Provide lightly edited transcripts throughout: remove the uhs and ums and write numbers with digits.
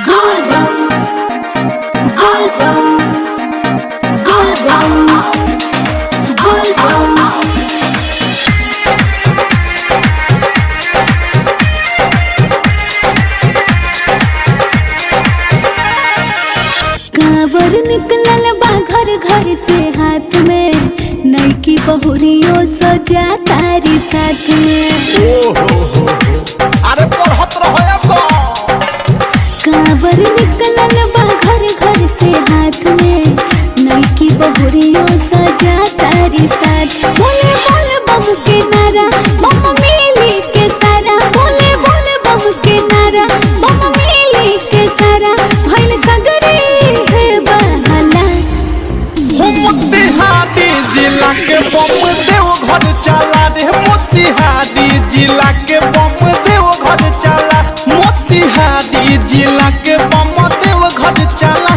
Golgam, Golgam, Golgam, Golgam. कांवर निकलल बा घर घर से हाथ में, नईकी बहुरियों सजा तारी साथ में। अरे पढ़त रहो कांवर निकलल बा घर घर से हाथ में, नईकी बहुरियों सजा तारी साथ। बोले बोले बम के नारा, बम मिली के सारा। बोले बोले बम के नारा, बम मिली के सारा। भइल सगरे है बहाला। मोतिहारी जिला के बम देव घर चला रे, मोतिहारी जिला के बम देव घर चला। मोतिहारी जिला के बम देव घर चला।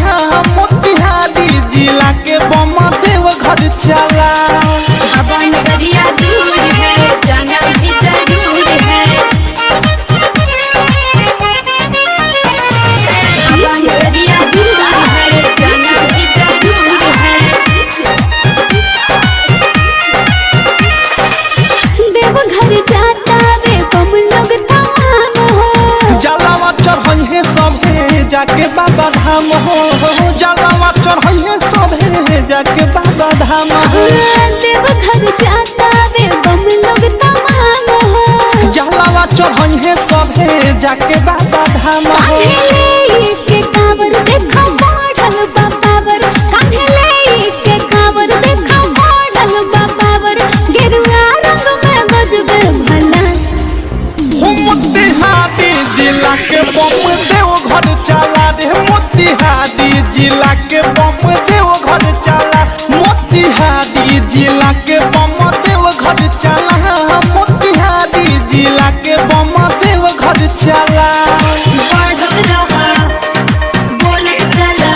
मोतिहारी जिला के बम देव घर चला। बाबा नगरिया दूर है, जाना भी जरूर है। बाबा नगरिया दूर है, जाना भी जरूर है। देवघर जाता वे बम लोग तमाम हो। जलावा चढ़े सभे जाके बाबा धाम हो। जलावा चढ़े सभे जाके बाबा धाम हो। देवघर जाता वे बम लोग तमाम हो। जलावा चढ़े सभे जाके बाबा धाम हो। कान्हे लेके कांवर देखो बढ़ल बा पावर। कान्हे लेके कांवर देखो बढ़ल बा पावर। गेरुआ रंग में गजबे भला। मोतिहारी जिला के बम देव घर चला रे, मोतिहारी जिला के बम देव घर चला। मोतिहारी जिला के बम देव घर चला। मोतिहारी जिला के बम देव घर चला। बढ़त रहा, बोलत चला।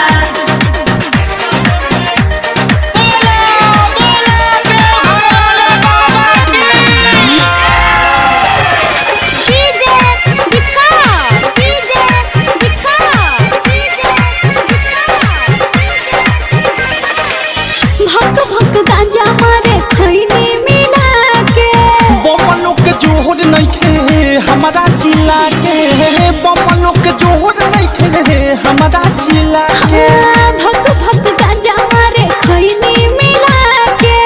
भक भक गांजा मारे खैनी मिला के। बमनों के जोहर नइखे हमारा जिला के। बमनों के जोहर नइखे हमारा जिला के। भक भक गांजा मारे खैनी मिला के।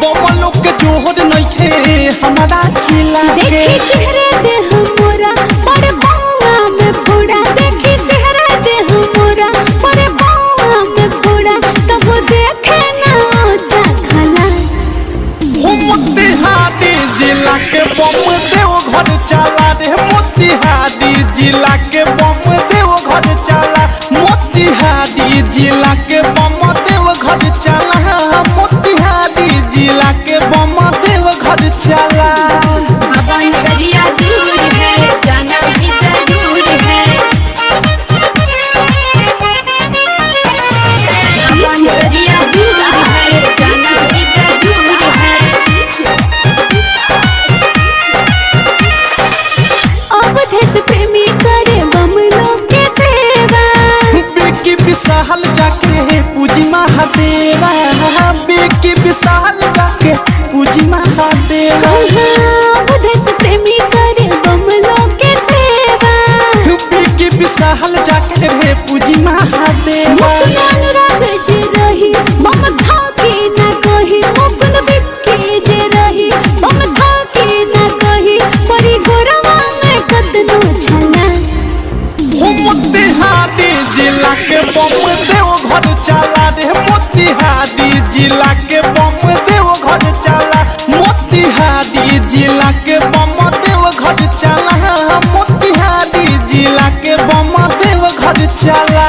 बमनों के जोहर नइखे हमारा जिला के। देखी चेहरे देह मोरा बड़े बउआ में फोड़ा। देखी चेहरे देह मोरा बड़े बउआ में फोड़ा। तब वो देखे ना ऊंचा खला। मोतिहारी जिला के बम देव घर चला रे, मोतिहारी जिला के बम देव घर चला। मोतिहारी जिला के बम देव घर चला। मोतिहारी जिला के बम देव घर चला। बाबा नगरिया दूर है, जाना भी जरूर है। बाबा नगरिया दूर है, जाना भी जरूर है। अवधेश प्रेमी करे बम लोग के सेवा। बेकी विशाल जाके पूजी महादेवा। बेकी विशाल जाके पूजी महादेवा। अवधेश प्रेमी करे बम लोग के सेवा। बेकी विशाल जाके रे पूजी महादेवा। मुकुंद अनुराग जे रही बम थकी ना कही। मुकुंद बिक्की जे रही बम थकी ना कही। परी गोरवा में कतनो छला। मोतिहारी जिला के बम देव घर चला रे, मोतिहारी जिला के बम देव घर चला। मोतिहारी जिला के बम देव घर चला। मोतिहारी जिला के बम देव घर चला।